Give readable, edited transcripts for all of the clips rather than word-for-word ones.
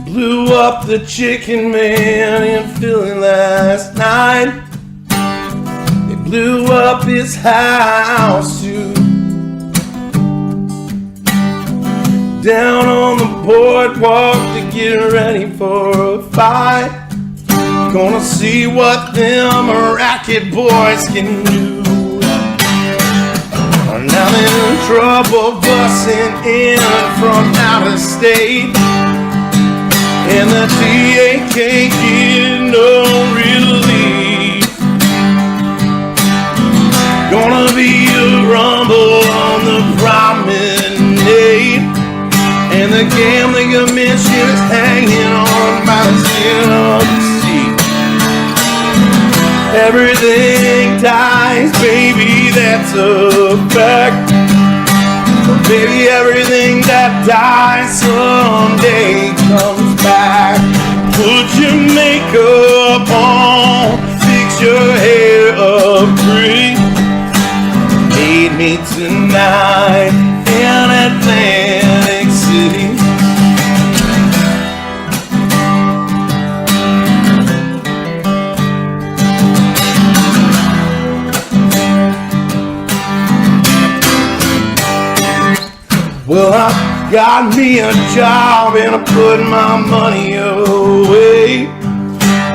Blew up the chicken man in Philly last night. They blew up his house too. Down on the boardwalk to get ready for a fight. Gonna see what them racket boys can do. Now they're in trouble busing in from out of state, and the DA can't get no relief. Gonna be a rumble on the promenade, and the gambling commission is hanging on by the skin of the seat. Everything dies, baby, that's a fact. Baby, everything that dies someday comes back. Put your makeup on, fix your hair up pretty. Meet me tonight in Atlantic City. Well, I got me a job and I put my money away,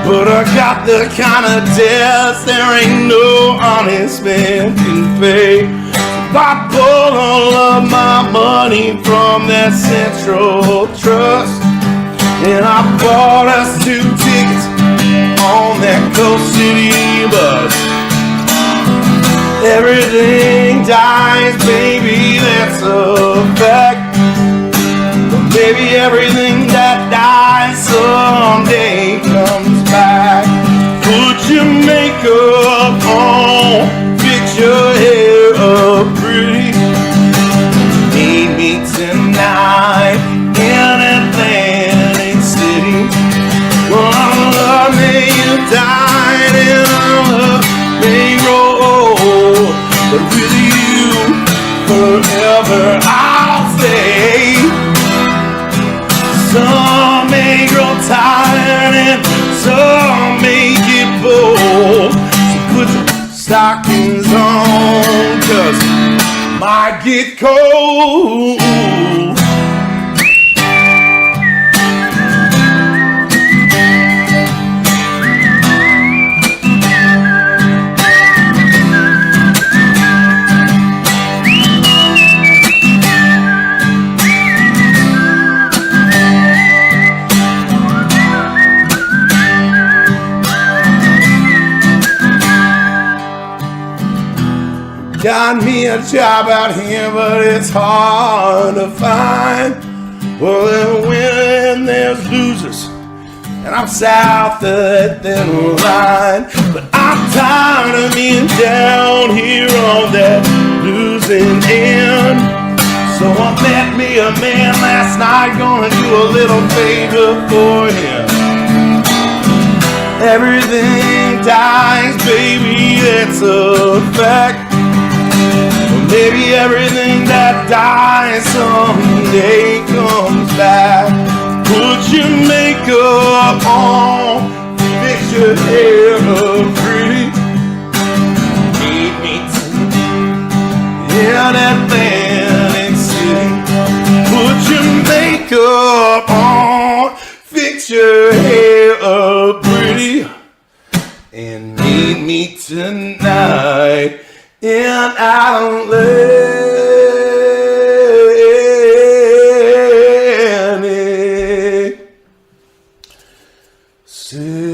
but I got the kind of debts there ain't no honest man can pay. I pulled all of my money from that Central Trust, and I bought us 2 tickets on that Coast City bus. Everything dies, baby, that's a fact. But baby, everything that dies someday comes back. Put your makeup on, fix your hair up pretty. Meet me tonight in Atlantic City. Well, I love me, you died, and I love me, roll. But with you, forever I'll stay. Some may grow tired and some may get bored. So put your stockings on, 'cause it might get cold. Got me a job out here, but it's hard to find. Well, then when there's losers, and I'm south of that thin line. But I'm tired of being down here on that losing end. So I met me a man last night, gonna do a little favor for him. Everything dies, baby, that's a fact. Maybe everything that dies someday comes back. Put your makeup on, fix your hair up pretty. Meet me in Atlantic City. Put your makeup on, fix your hair up pretty, and meet me tonight in Atlantic City.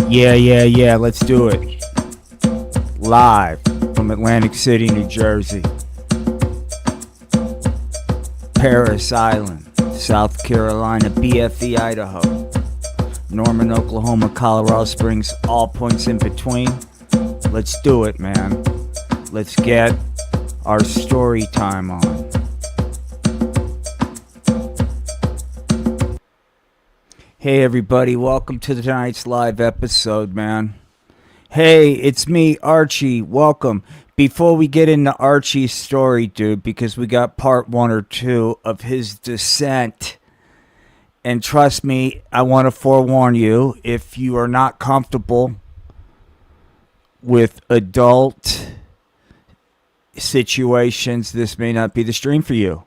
Yeah, let's do it. Live from Atlantic City, New Jersey. Paris Island, South Carolina, BFE, Idaho, Norman, Oklahoma, Colorado Springs, all points in between. Let's do it, man. Let's get our story time on. Hey everybody, welcome to tonight's live episode, man. Hey, it's me, Archie. Welcome. Before we get into Archie's story, dude, because we got part 1 or 2 of his descent. And trust me, I want to forewarn you, if you are not comfortable with adult situations, this may not be the stream for you.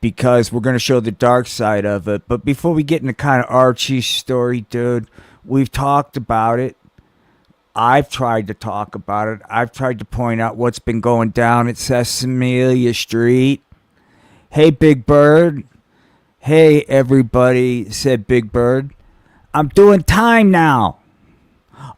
Because we're going to show the dark side of it. But before we get into kind of Archie's story, dude, we've talked about it. I've tried to talk about it. I've tried to point out what's been going down at Sesame Street. Hey, Big Bird. Hey, everybody, said Big Bird. I'm doing time now.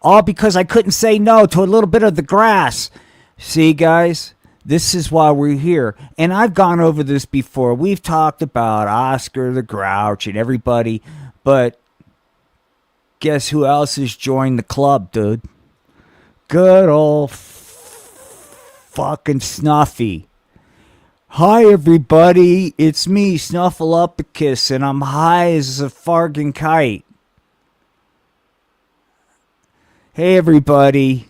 All because I couldn't say no to a little bit of the grass. See, guys, this is why we're here. And I've gone over this before. We've talked about Oscar the Grouch and everybody. But guess who else has joined the club, dude? Good old fucking Snuffy. Hi, everybody. It's me, Snuffleupagus, and I'm high as a fargan kite. Hey, everybody.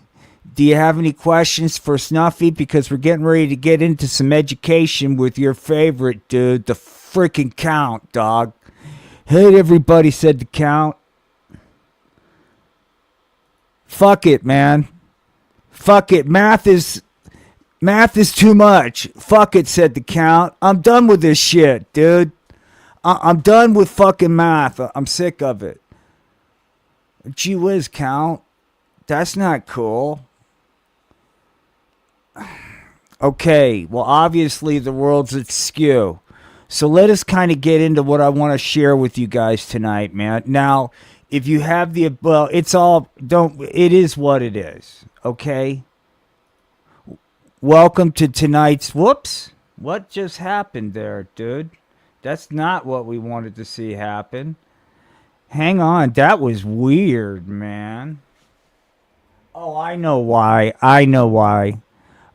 Do you have any questions for Snuffy? Because we're getting ready to get into some education with your favorite dude, the freaking Count, dog. Hey, everybody, said the Count. Fuck it, man. Fuck it. Math is too much. Fuck it, said the Count. I'm done with this shit, dude. I'm done with fucking math. I'm sick of it. Gee whiz, Count. That's not cool. Okay, well, obviously the world's at skew. So let us kind of get into what I want to share with you guys tonight, man. Now, if you have it is what it is, okay? Welcome to tonight's, whoops. What just happened there, dude? That's not what we wanted to see happen. Hang on, that was weird, man. Oh, I know why.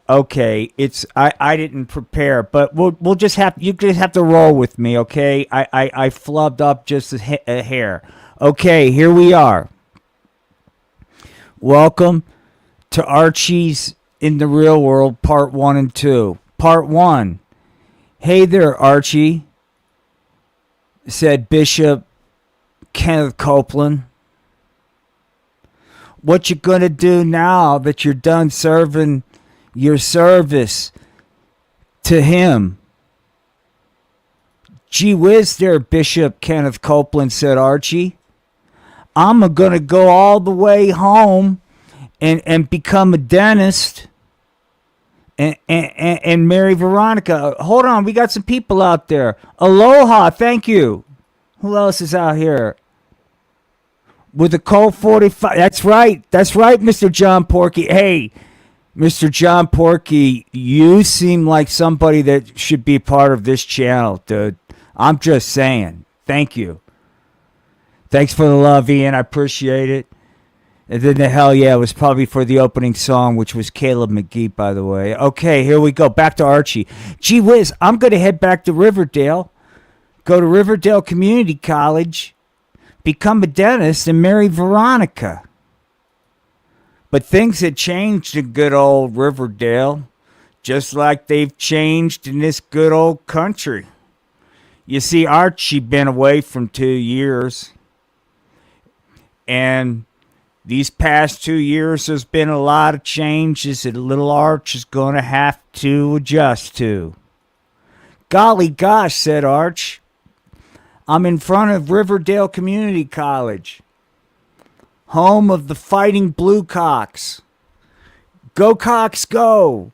Okay, I didn't prepare, but you just have to roll with me, okay? I flubbed up just a hair. Okay, here we are. Welcome to Archie's in the Real World, Part 1 and 2. Part 1. Hey there, Archie, said Bishop Kenneth Copeland. What you gonna do now that you're done serving your service to him? Gee whiz there, Bishop Kenneth Copeland, said Archie. I'm going to go all the way home and become a dentist and marry Veronica. Hold on, we got some people out there. Aloha, thank you. Who else is out here? With a Colt 45. That's right, Mr. John Porky. Hey, Mr. John Porky, you seem like somebody that should be part of this channel, dude. I'm just saying. Thank you. Thanks for the love, Ian. I appreciate it. And then the hell yeah, it was probably for the opening song, which was Caleb McGee, by the way. Okay, here we go. Back to Archie. Gee whiz, I'm going to head back to Riverdale, go to Riverdale Community College, become a dentist, and marry Veronica. But things had changed in good old Riverdale, just like they've changed in this good old country. You see, Archie been away from 2 years. And these past 2 years, there's been a lot of changes that little Arch is going to have to adjust to. Golly gosh, said Arch. I'm in front of Riverdale Community College, home of the Fighting Blue Cocks. Go Cocks, go!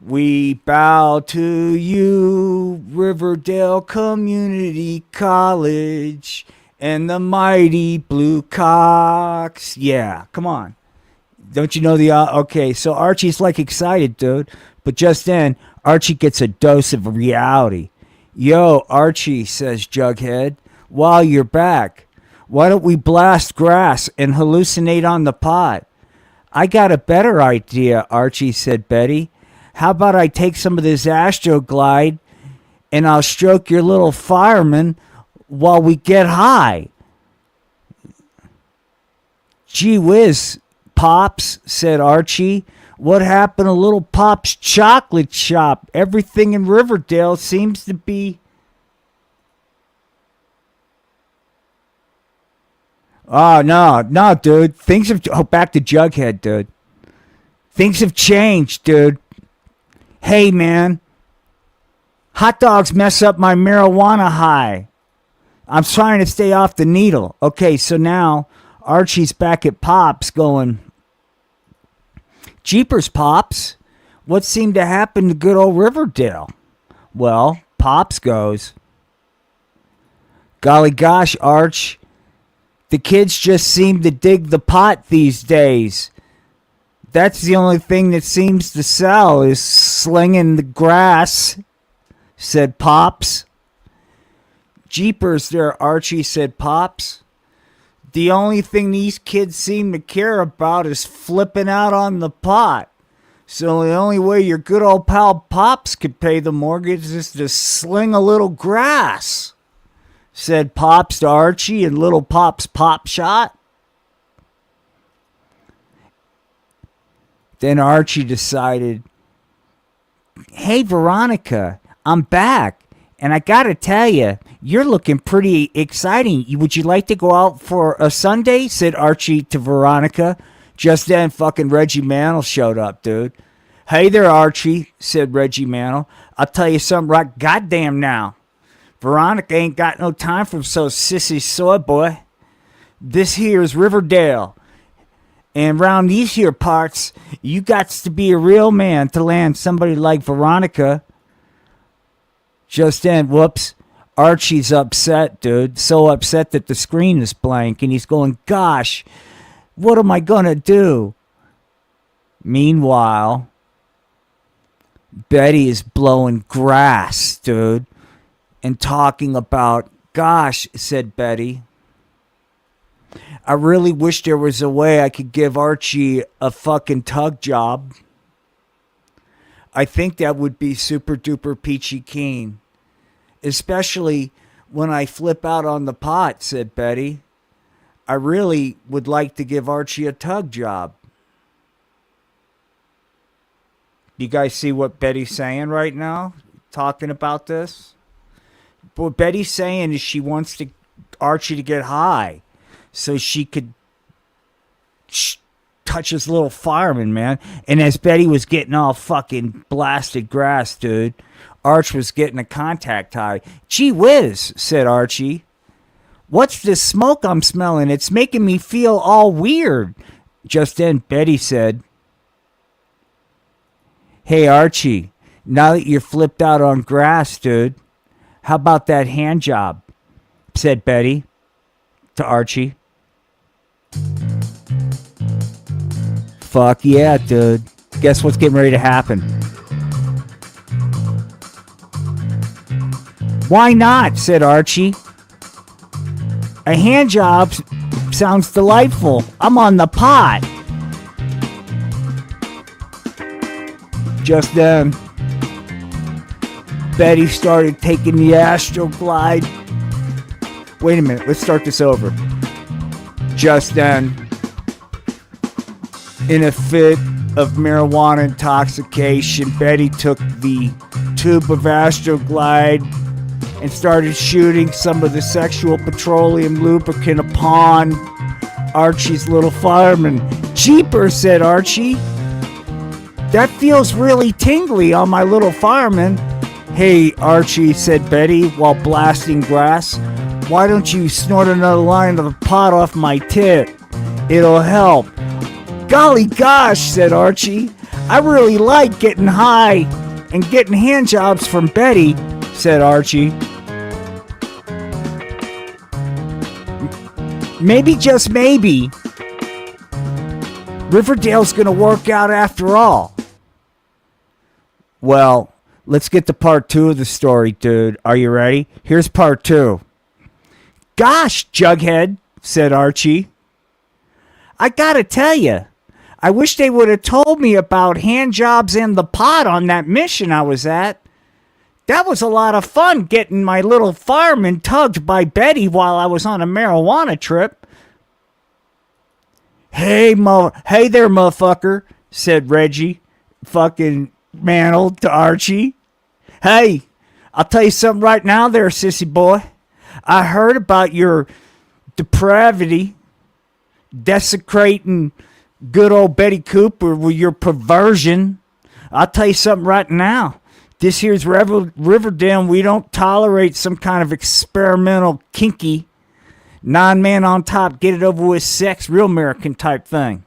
We bow to you, Riverdale Community College, and the mighty Blue Cocks. Yeah, come on. Don't you know the... okay, so Archie's like excited, dude. But just then, Archie gets a dose of reality. Yo, Archie, says Jughead, while you're back, why don't we blast grass and hallucinate on the pot? I got a better idea, Archie, said Betty. How about I take some of this Astroglide and I'll stroke your little fireman while we get high? Gee whiz, Pops, said Archie. What happened to little Pop's chocolate shop? Everything in Riverdale seems to be... Oh, no, dude. Things have... Oh, back to Jughead, dude. Things have changed, dude. Hey, man. Hot dogs mess up my marijuana high. I'm trying to stay off the needle. Okay, so now Archie's back at Pops going, Jeepers, Pops. What seemed to happen to good old Riverdale? Well, Pops goes, golly gosh, Arch. The kids just seem to dig the pot these days. That's the only thing that seems to sell is slinging the grass, said Pops. Jeepers there, Archie, said Pops. The only thing these kids seem to care about is flipping out on the pot. So the only way your good old pal Pops could pay the mortgage is to sling a little grass, said Pops to Archie, and little Pop's pop shot. Then Archie decided, hey, Veronica, I'm back. And I gotta tell you, you're looking pretty exciting. Would you like to go out for a Sunday? Said Archie to Veronica. Just then, fucking Reggie Mantle showed up, dude. Hey there, Archie, said Reggie Mantle. I'll tell you something right goddamn now. Veronica ain't got no time for so sissy soy boy. This here is Riverdale. And round these here parts, you got to be a real man to land somebody like Veronica. Just then, whoops, Archie's upset, dude. So upset that the screen is blank. And he's going, gosh, what am I going to do? Meanwhile, Betty is blowing grass, dude. And talking about, gosh, said Betty, I really wish there was a way I could give Archie a fucking tug job. I think that would be super duper peachy keen. Especially when I flip out on the pot, said Betty. I really would like to give Archie a tug job. You guys see what Betty's saying right now? Talking about this? What Betty's saying is she wants Archie to get high so she could touch his little fireman, man. And as Betty was getting all fucking blasted grass, dude, Arch was getting a contact high. Gee whiz, said Archie. What's this smoke I'm smelling? It's making me feel all weird. Just then, Betty said, hey, Archie, now that you're flipped out on grass, dude, how about that hand job? Said Betty to Archie. Fuck yeah, dude. Guess what's getting ready to happen? Why not? Said Archie. A hand job sounds delightful. I'm on the pot. Just then, Betty started taking the astral glide. Wait a minute, let's start this over. Just then, in a fit of marijuana intoxication, Betty took the tube of Astroglide and started shooting some of the sexual petroleum lubricant upon Archie's little fireman. Jeepers, said Archie. That feels really tingly on my little fireman. Hey, Archie, said Betty while blasting grass. Why don't you snort another line of the pot off my tit? It'll help. Golly gosh, said Archie. I really like getting high and getting hand jobs from Betty, said Archie. Maybe, just maybe, Riverdale's gonna work out after all. Well, let's get to part 2 of the story, dude. Are you ready? Here's part 2. Gosh, Jughead, said Archie. I gotta tell you, I wish they would have told me about hand jobs and the pot on that mission I was at. That was a lot of fun getting my little fireman tugged by Betty while I was on a marijuana trip. Hey there, motherfucker, said Reggie, fucking Mantle to Archie. Hey, I'll tell you something right now there, sissy boy. I heard about your depravity, desecrating good old Betty Cooper with your perversion. I'll tell you something right now. This here's Riverdale. We don't tolerate some kind of experimental, kinky, 9-man on top, get it over with sex, real American type thing.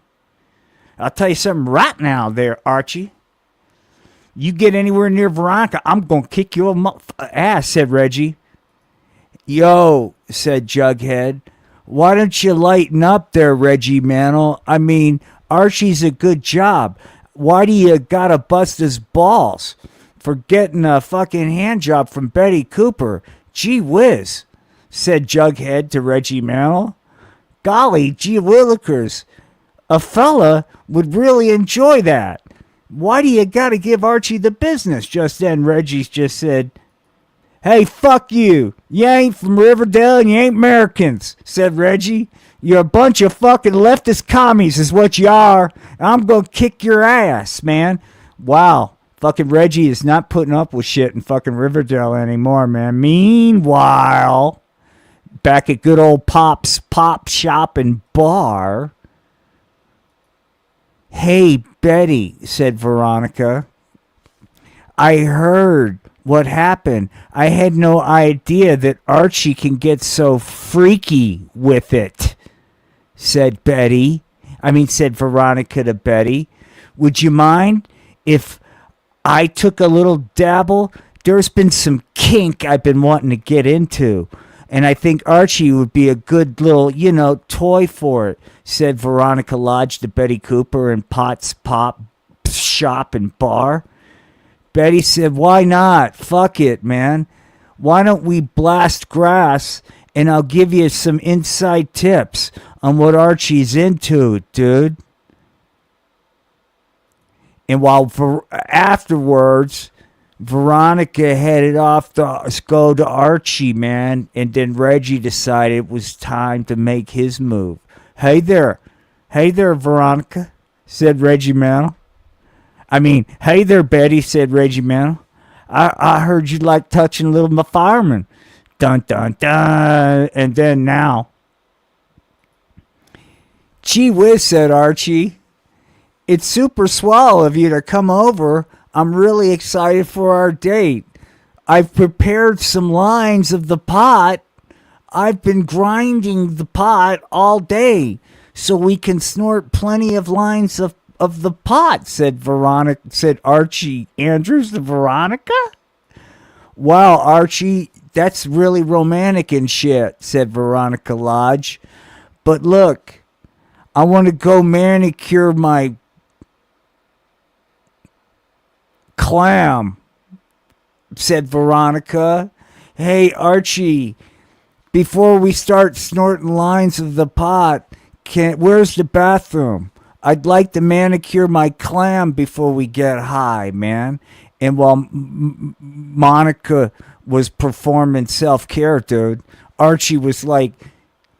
I'll tell you something right now there, Archie. You get anywhere near Veronica, I'm going to kick your ass, said Reggie. Yo, said Jughead. Why don't you lighten up there, Reggie Mantle? I mean, Archie's a good job. Why do you gotta bust his balls for getting a fucking hand job from Betty Cooper? Gee whiz, said Jughead to Reggie Mantle. Golly, gee willikers, a fella would really enjoy that. Why do you gotta give Archie the business? Just then Reggie just said, hey, fuck you. You ain't from Riverdale and you ain't Americans, said Reggie. You're a bunch of fucking leftist commies is what you are. I'm gonna kick your ass, man. Wow. Fucking Reggie is not putting up with shit in fucking Riverdale anymore, man. Meanwhile, back at good old Pop's Pop Shop and Bar. Hey, Betty, said Veronica. I heard what happened. I had no idea that Archie can get so freaky with it, said Veronica to Betty. Would you mind if I took a little dabble? There's been some kink I've been wanting to get into, and I think Archie would be a good little, toy for it, said Veronica Lodge to Betty Cooper in Pot's Pop Shop and Bar. Betty said, why not? Fuck it, man. Why don't we blast grass and I'll give you some inside tips on what Archie's into, dude. And while afterwards, Veronica headed off to go to Archie, man. And then Reggie decided it was time to make his move. Hey there, Veronica, said Reggie Mantle. Hey there, Betty, said Reggie Mantle. I heard you like touching little fireman. Dun, dun, dun. And then now. Gee whiz, said Archie. It's super swell of you to come over. I'm really excited for our date. I've prepared some lines of the pot. I've been grinding the pot all day so we can snort plenty of lines of the pot, said Archie Andrews to Veronica. Wow, Archie, that's really romantic and shit, said Veronica Lodge. But look, I want to go manicure my clam, said Veronica. Hey, Archie, before we start snorting lines of the pot, where's the bathroom? I'd like to manicure my clam before we get high, man. And while Monica was performing self-care, dude, Archie was like,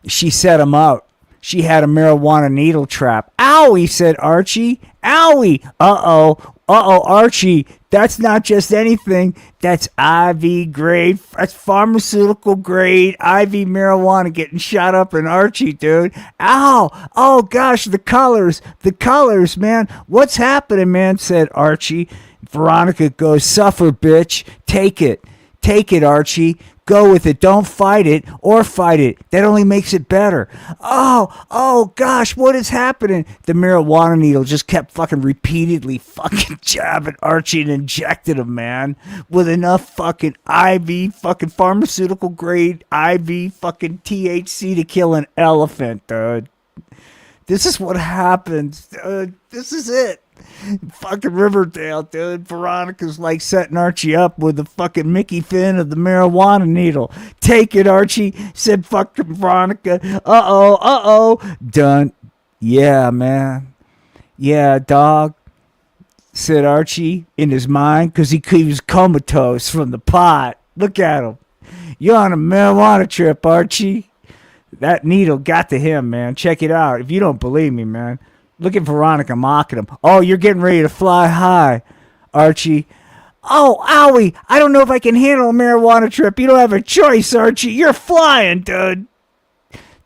she set him up. She had a marijuana needle trap. Owie, said Archie. Owie. Uh-oh, Archie, that's not just anything. That's IV grade. That's pharmaceutical grade IV marijuana getting shot up in Archie, dude. Ow. Oh, gosh, the colors, man. What's happening, man, said Archie. Veronica goes, suffer, bitch. Take it, Archie. Go with it. Don't fight it or fight it. That only makes it better. Oh, gosh, what is happening? The marijuana needle just kept fucking repeatedly fucking jabbing Archie and injected him, man, with enough fucking IV fucking pharmaceutical grade IV fucking THC to kill an elephant, dude. This is what happens, dude. This is it. Fucking Riverdale, dude. Veronica's like setting Archie up with the fucking Mickey Finn of the marijuana needle. Take it, Archie, said fucking Veronica. Uh-oh. Done. Yeah, man. Yeah, dog, said Archie in his mind, because he was comatose from the pot. Look at him. You're on a marijuana trip, Archie. That needle got to him, man. Check it out. If you don't believe me, man, look at Veronica mocking him. Oh, you're getting ready to fly high, Archie. Oh, owie. I don't know if I can handle a marijuana trip. You don't have a choice, Archie. You're flying, dude.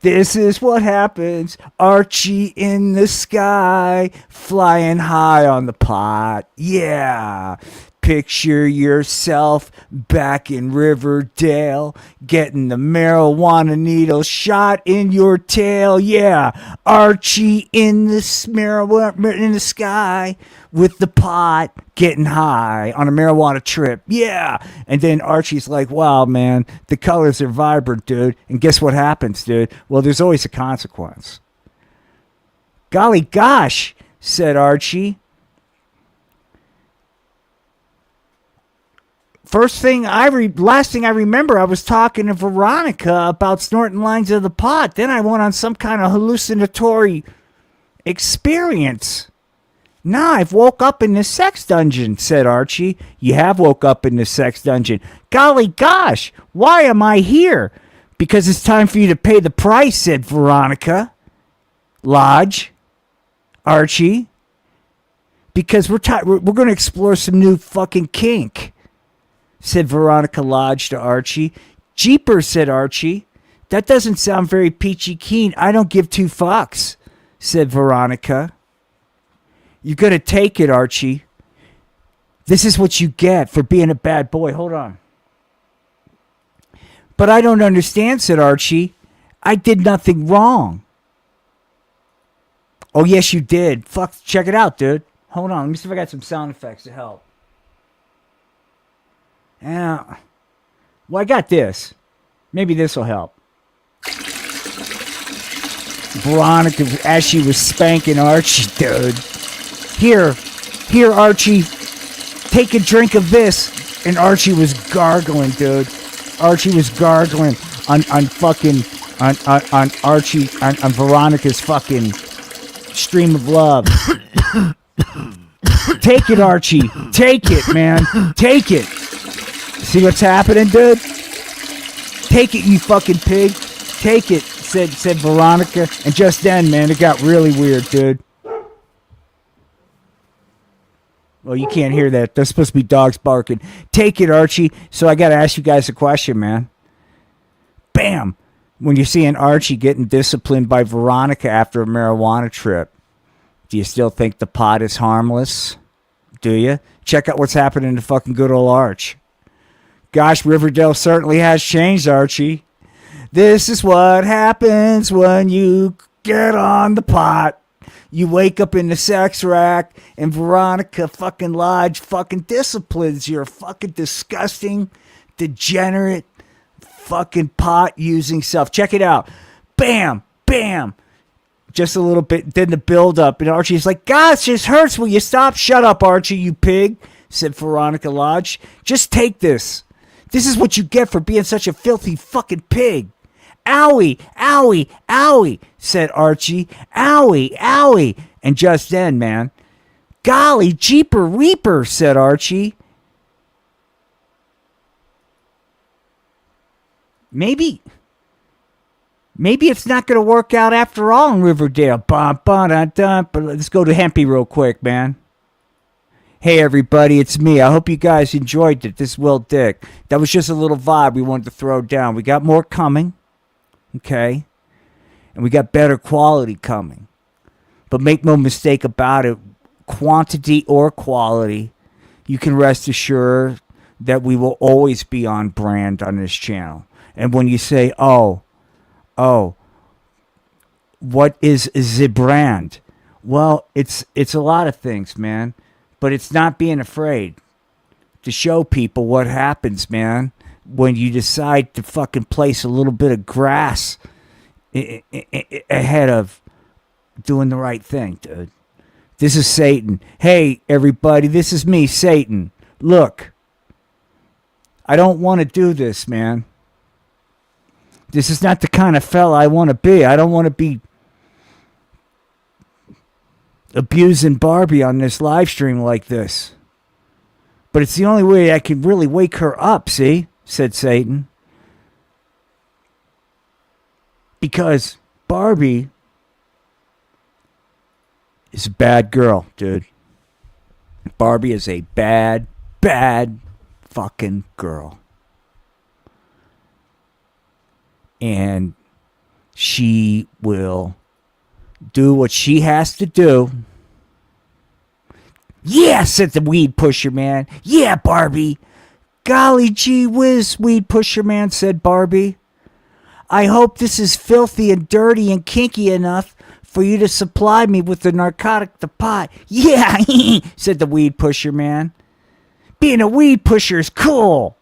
This is what happens. Archie in the sky, flying high on the pot. Yeah. Picture yourself back in Riverdale, getting the marijuana needle shot in your tail. Yeah, Archie in the marijuana in the sky with the pot, getting high on a marijuana trip. Yeah, and then Archie's like, "Wow, man, the colors are vibrant, dude." And guess what happens, dude? Well, there's always a consequence. Golly gosh, said Archie. Last thing I remember, I was talking to Veronica about snorting lines of the pot. Then I went on some kind of hallucinatory experience. Nah, I've woke up in the sex dungeon, said Archie. You have woke up in the sex dungeon. Golly gosh, why am I here? Because it's time for you to pay the price, said Veronica. Lodge, Archie. Because we're going to explore some new fucking kink, said Veronica Lodge to Archie. Jeepers, said Archie. That doesn't sound very peachy keen. I don't give two fucks, said Veronica. You're going to take it, Archie. This is what you get for being a bad boy. Hold on. But I don't understand, said Archie. I did nothing wrong. Oh, yes, you did. Fuck, check it out, dude. Hold on. Let me see if I got some sound effects to help. Yeah. Well, I got this. Maybe this will help. Veronica, as she was spanking Archie, dude. Here, Archie. Take a drink of this. And Archie was gargling, dude. Archie was gargling on Archie, on Veronica's fucking stream of love. Take it, Archie. Take it, man. Take it. See what's happening, dude? Take it, you fucking pig. Take it, said Veronica. And just then, man, it got really weird, dude. Well, you can't hear that. There's supposed to be dogs barking. Take it, Archie. So I got to ask you guys a question, man. Bam! When you're seeing Archie getting disciplined by Veronica after a marijuana trip, do you still think the pot is harmless? Do you? Check out what's happening to fucking good old Arch. Gosh, Riverdale certainly has changed, Archie. This is what happens when you get on the pot. You wake up in the sex rack and Veronica fucking Lodge fucking disciplines your fucking disgusting, degenerate, fucking pot-using self. Check it out. Bam! Bam! Just a little bit. Then the build-up. And Archie's like, gosh, this hurts. Will you stop? Shut up, Archie, you pig, said Veronica Lodge. Just take this. This is what you get for being such a filthy fucking pig. Owie, owie, owie, said Archie. Owie, owie. And just then, man, golly, jeeper weeper, said Archie. Maybe it's not going to work out after all in Riverdale. But let's go to Hempy real quick, man. Hey, everybody, it's me. I hope you guys enjoyed it. This is Will Dick. That was just a little vibe we wanted to throw down. We got more coming, okay? And we got better quality coming. But make no mistake about it, quantity or quality, you can rest assured that we will always be on brand on this channel. And when you say, oh, what is the brand? Well, it's a lot of things, man. But it's not being afraid to show people what happens, man, when you decide to fucking place a little bit of grass ahead of doing the right thing, dude. This is Satan. Hey, everybody, this is me, Satan. Look, I don't want to do this, man. This is not the kind of fella I want to be. I don't want to be abusing Barbie on this live stream like this. But it's the only way I can really wake her up, see? Said Satan. Because Barbie is a bad girl, dude. Barbie is a bad, bad fucking girl. And she will do what she has to do. Yeah, said the weed pusher man. Yeah, Barbie. Golly gee whiz, weed pusher man, said Barbie. I hope this is filthy and dirty and kinky enough for you to supply me with the narcotic, the pot. Yeah, said the weed pusher man. Being a weed pusher is cool.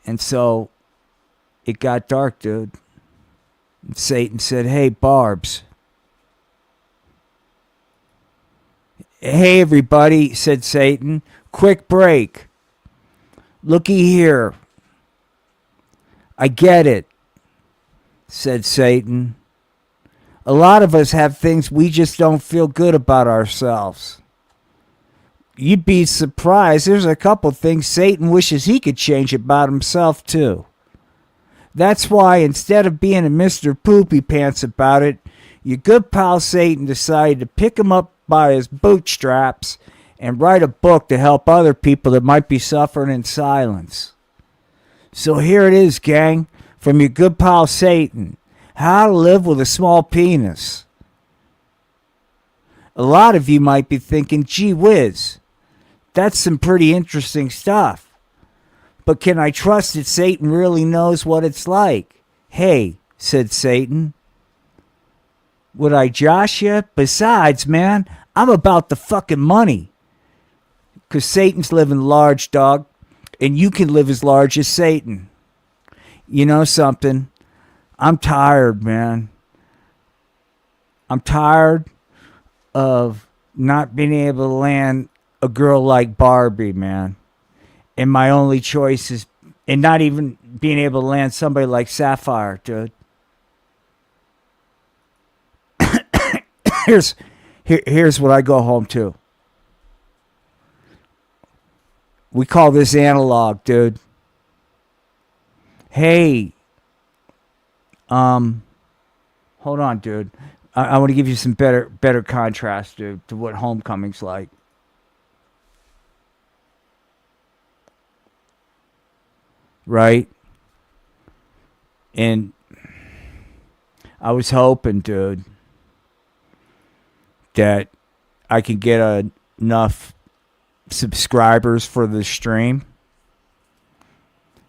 And so it got dark, dude. And Satan said, hey, Barbs. Hey, everybody, said Satan. Quick break. Looky here. I get it, said Satan. A lot of us have things we just don't feel good about ourselves. You'd be surprised. There's a couple things Satan wishes he could change about himself, too. That's why instead of being a Mr. Poopy Pants about it, your good pal Satan decided to pick him up by his bootstraps and write a book to help other people that might be suffering in silence. So here it is, gang, from your good pal Satan. How to live with a small penis. A lot of you might be thinking, gee whiz, that's some pretty interesting stuff. But can I trust that Satan really knows what it's like? Hey, said Satan. Would I josh you? Besides, man, I'm about the fucking money. Because Satan's living large, dog. And you can live as large as Satan. You know something? I'm tired, man. I'm tired of not being able to land a girl like Barbie, man. And my only choice is, and not even being able to land somebody like Sapphire, dude. Here's what I go home to. We call this analog, dude. Hey, hold on, dude. I want to give you some better contrast, dude, to what Homecoming's like. Right? And I was hoping, dude, that I could get enough subscribers for the stream.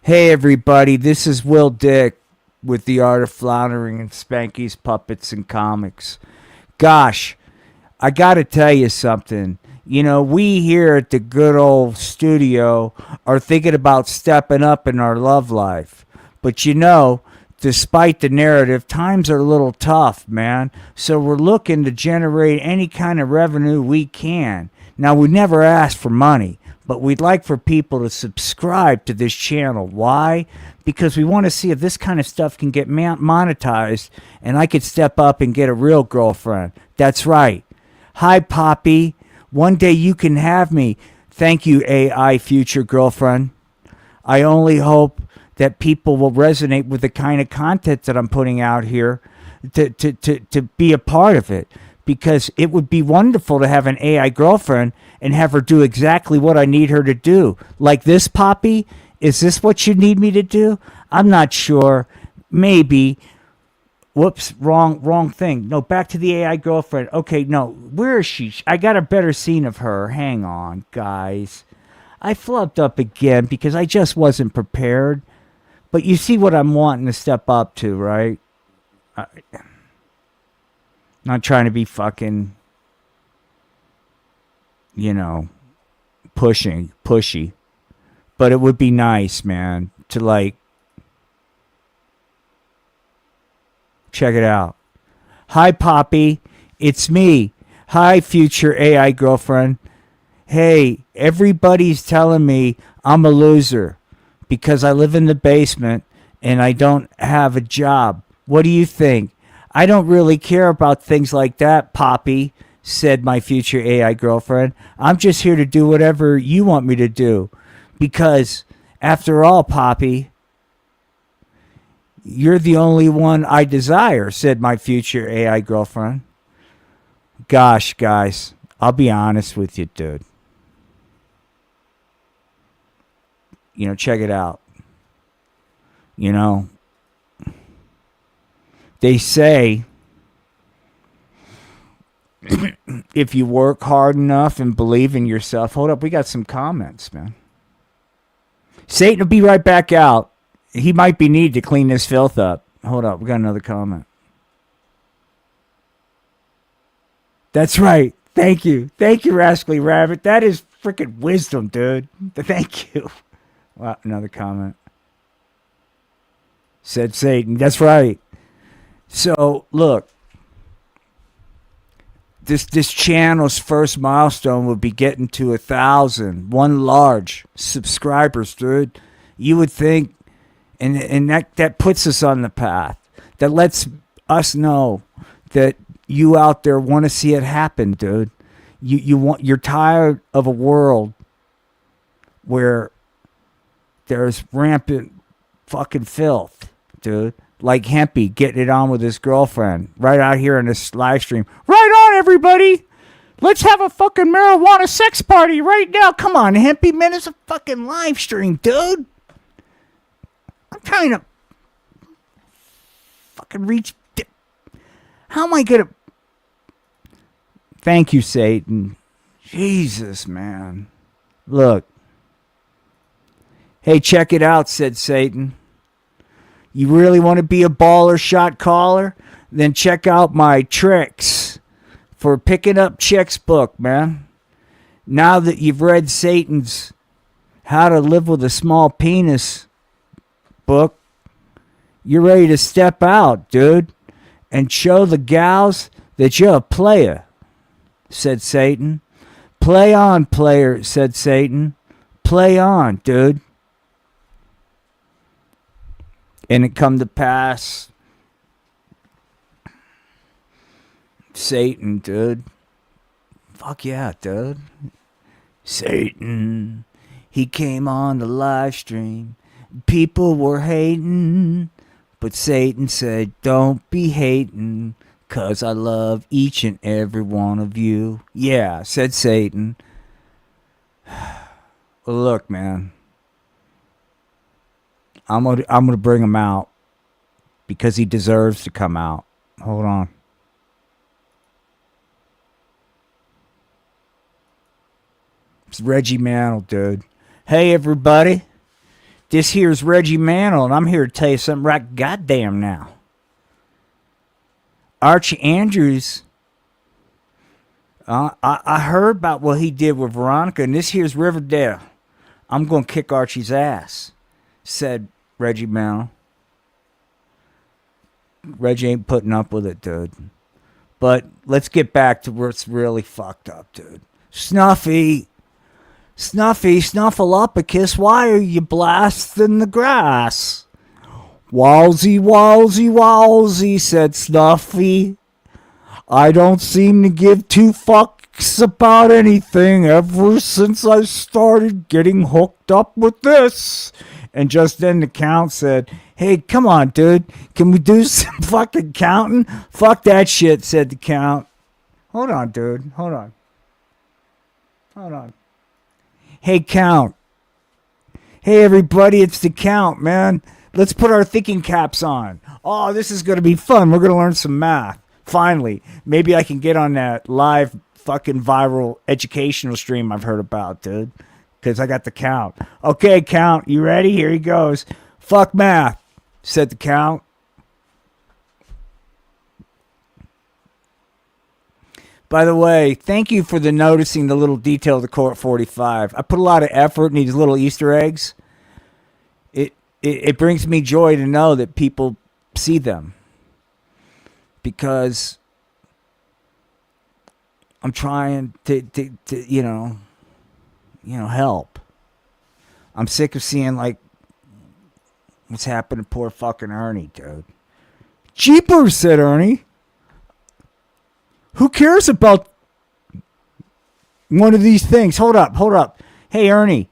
Hey, everybody, this is Will Dick with the Art of Floundering and Spanky's Puppets and Comics. Gosh, I got to tell you something. You know, we here at the good old studio are thinking about stepping up in our love life. But you know, despite the narrative, times are a little tough, man. So we're looking to generate any kind of revenue we can. Now, we never ask for money, but we'd like for people to subscribe to this channel. Why? Because we want to see if this kind of stuff can get monetized and I could step up and get a real girlfriend. That's right. Hi, Poppy. One day you can have me. Thank you, AI future girlfriend. I only hope that people will resonate with the kind of content that I'm putting out here to be a part of it. Because it would be wonderful to have an AI girlfriend and have her do exactly what I need her to do. Like this, Poppy? Is this what you need me to do? I'm not sure. Maybe. Whoops, wrong thing. No, back to the AI girlfriend. Okay, no, where is she? I got a better scene of her. Hang on, guys. I flubbed up again because I just wasn't prepared. But you see what I'm wanting to step up to, right? Not trying to be fucking, you know, pushy. But it would be nice, man, to like, check it out. Hi, Poppy. It's me. Hi, future AI girlfriend. Hey, everybody's telling me I'm a loser because I live in the basement and I don't have a job. What do you think? I don't really care about things like that, Poppy, said my future AI girlfriend. I'm just here to do whatever you want me to do. Because, after all, Poppy, You're the only one I desire, said my future AI girlfriend. Gosh, guys, I'll be honest with you, dude. You know, check it out. You know, they say if you work hard enough and believe in yourself. Hold up, we got some comments, man. Satan will be right back out. He might be needed to clean this filth up. Hold up, we got another comment. That's right. Thank you. Thank you, Rascally Rabbit. That is freaking wisdom, dude. Thank you. Wow, another comment. Said Satan. That's right. So, look. This channel's first milestone would be getting to 1,000. One large subscribers, dude. You would think, and that puts us on the path. That lets us know that you out there want to see it happen, dude. You're tired of a world where there's rampant fucking filth, dude. Like Hempy getting it on with his girlfriend right out here in this live stream. Right on, everybody. Let's have a fucking marijuana sex party right now. Come on, Hempy, man. It's a fucking live stream, dude. I'm trying to fucking reach. How am I going to... Thank you, Satan. Jesus, man. Look. Hey, check it out, said Satan. You really want to be a baller shot caller? Then check out my tricks for picking up chicks book, man. Now that you've read Satan's How to Live with a Small Penis book, you're ready to step out, dude, and show the gals that you're a player, said Satan. Play on, player, said Satan. Play on, dude. And it come to pass, Satan, dude. Fuck yeah, dude. Satan, he came on the live stream. People were hating, but Satan said, don't be hating, 'cause I love each and every one of you. Yeah, said Satan. Well, look, man. I'm gonna bring him out because he deserves to come out. Hold on. It's Reggie Mantle, dude. Hey, everybody. This here's Reggie Mantle, and I'm here to tell you something right goddamn now. Archie Andrews, I heard about what he did with Veronica, and this here's Riverdale. I'm going to kick Archie's ass, said Reggie Mantle. Reggie ain't putting up with it, dude. But let's get back to what's really fucked up, dude. Snuffy, Snuffleupagus, why are you blasting the grass? Wowsy, wowsy, wowsy, said Snuffy. I don't seem to give two fucks about anything ever since I started getting hooked up with this. And just then the count said, hey, come on, dude. Can we do some fucking counting? Fuck that shit, said the count. Hold on, dude. Hold on. Hey, count. Hey, everybody, it's the count, man. Let's put our thinking caps on. Oh, this is going to be fun. We're going to learn some math. Finally. Maybe I can get on that live fucking viral educational stream I've heard about, dude. Because I got the count. Okay, count. You ready? Here he goes. Fuck math, said the count. By the way, thank you for the noticing the little detail of the Court 45. I put a lot of effort in these little Easter eggs. It brings me joy to know that people see them. Because I'm trying to help. I'm sick of seeing, like, what's happened to poor fucking Ernie, dude. Jeepers, said Ernie. Who cares about one of these things? Hold up. Hey, Ernie.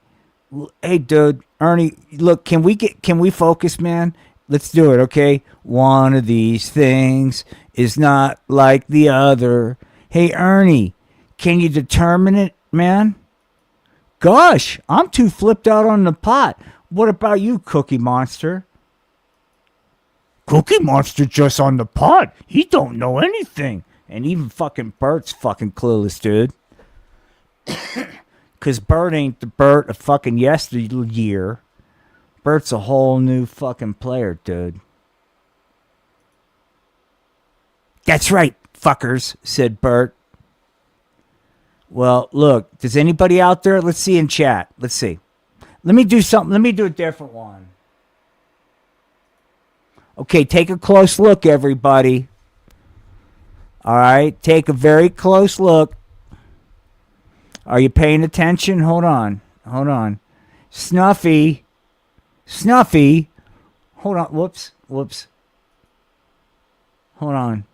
Hey, dude. Ernie, look, can we focus, man? Let's do it, okay? One of these things is not like the other. Hey, Ernie, can you determine it, man? Gosh, I'm too flipped out on the pot. What about you, Cookie Monster? Cookie Monster just on the pot. He don't know anything. And even fucking Bert's fucking clueless, dude. Because Bert ain't the Bert of fucking yesteryear. Bert's a whole new fucking player, dude. That's right, fuckers, said Bert. Well, look, does anybody out there? Let's see in chat. Let's see. Let me do something. Let me do a different one. Okay, take a close look, everybody. All right, take a very close look. Are you paying attention? Hold on. Hold on. Snuffy. Snuffy. Hold on. Whoops. Whoops. Hold on.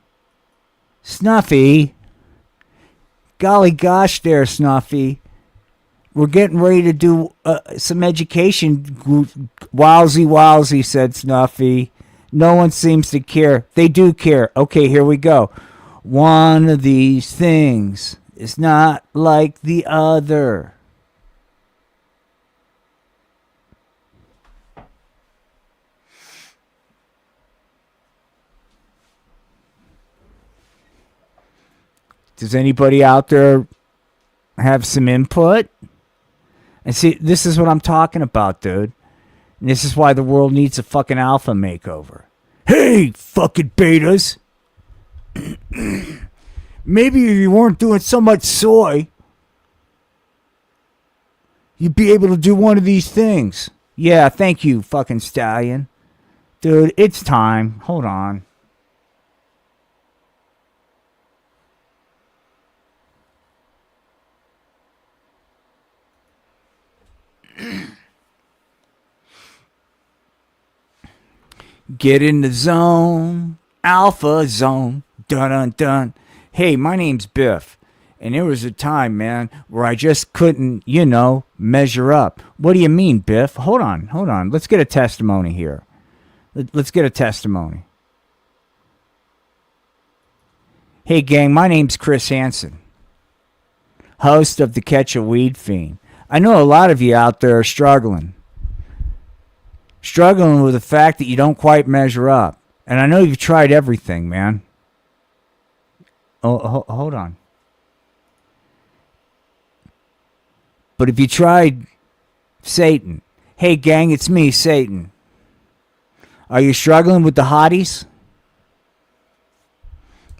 Snuffy. Golly gosh there, Snuffy. We're getting ready to do some education. Wowsy, wowsy, said Snuffy. No one seems to care. They do care. Okay, here we go. One of these things is not like the other. Does anybody out there have some input? And see, this is what I'm talking about, dude. And this is why the world needs a fucking alpha makeover. Hey, fucking betas. Maybe if you weren't doing so much soy, you'd be able to do one of these things. Yeah, thank you, fucking stallion. Dude, it's time. Hold on. Get in the zone, alpha zone, dun dun dun. Hey, my name's Biff, and there was a time, man, where I just couldn't, measure up. What do you mean, Biff? Hold on. Let's get a testimony here. Let's get a testimony. Hey, gang, my name's Chris Hansen, host of the Catch a Weed Fiend. I know a lot of you out there are struggling with the fact that you don't quite measure up. And I know you've tried everything, man. Oh, hold on. But if you tried Satan, hey gang, it's me, Satan. Are you struggling with the hotties?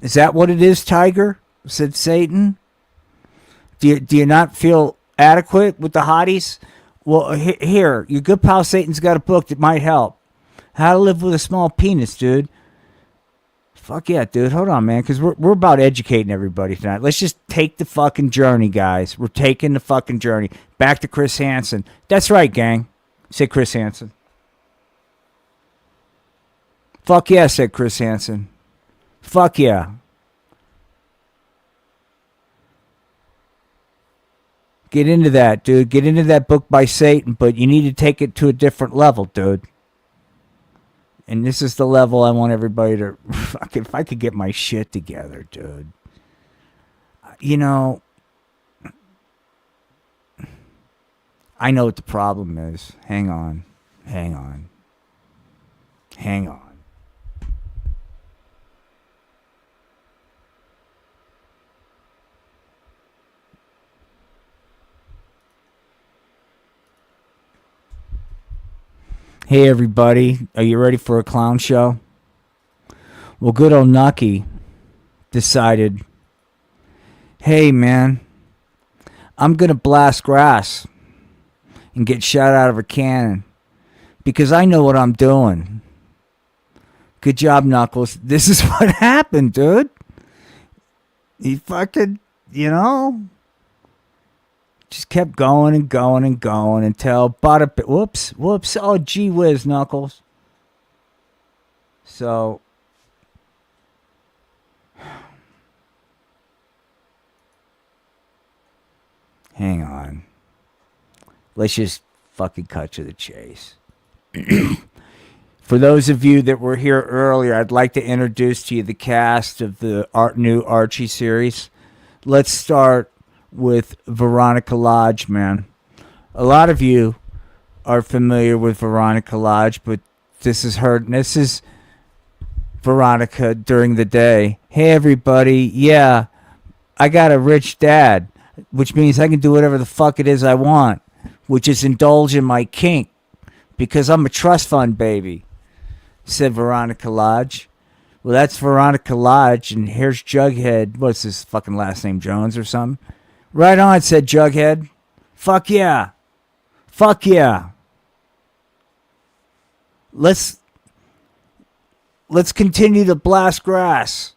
Is that what it is, Tiger? Said Satan. Do you not feel adequate with the hotties? Well, here, your good pal Satan's got a book that might help. How to Live with a Small Penis, dude. Fuck yeah, dude. Hold on, man, because we're about educating everybody tonight. Let's just take the fucking journey, guys. We're taking the fucking journey. Back to Chris Hansen. That's right, gang. Say Chris Hansen. Fuck yeah, said Chris Hansen. Fuck yeah. Get into that, dude. Get into that book by Satan, but you need to take it to a different level, dude. And this is the level I want everybody to... If I could get my shit together, dude. I know what the problem is. Hang on. Hey everybody, are you ready for a clown show? Well, good old Nucky decided, hey man, I'm gonna blast grass and get shot out of a cannon because I know what I'm doing. Good job, Knuckles. This is what happened, dude. He fucking, just kept going until whoops. Oh, gee whiz, Knuckles. So, hang on. Let's just fucking cut to the chase. For those of you that were here earlier, I'd like to introduce to you the cast of the new Archie series. Let's start with Veronica Lodge, man. A lot of you are familiar with Veronica Lodge, but this is her. This is Veronica during the day. Hey, everybody. Yeah, I got a rich dad, which means I can do whatever the fuck it is I want, which is indulge in my kink, because I'm a trust fund baby, said Veronica Lodge. Well, that's Veronica Lodge, and here's Jughead. What's his fucking last name, Jones or something? Right on, said Jughead. Fuck yeah. Fuck yeah. Let's continue to blast grass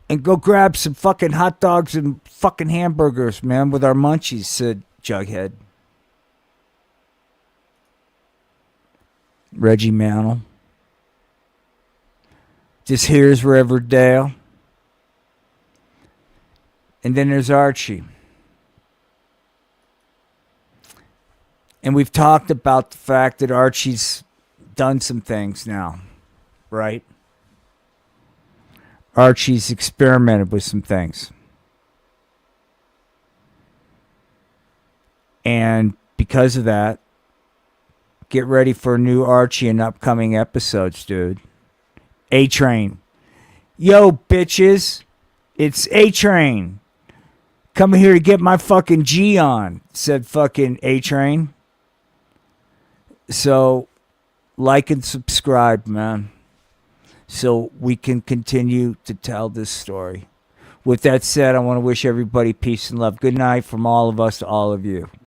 and go grab some fucking hot dogs and fucking hamburgers, man, with our munchies, said Jughead. Reggie Mantle. Just here's Riverdale. And then there's Archie. And we've talked about the fact that Archie's done some things now, right? Archie's experimented with some things. And because of that, get ready for a new Archie in upcoming episodes, dude. A-Train. Yo, bitches. It's A-Train. Coming here to get my fucking G on, said fucking A-Train. So, like and subscribe, man, so we can continue to tell this story. With that said, I want to wish everybody peace and love. Good night from all of us to all of you.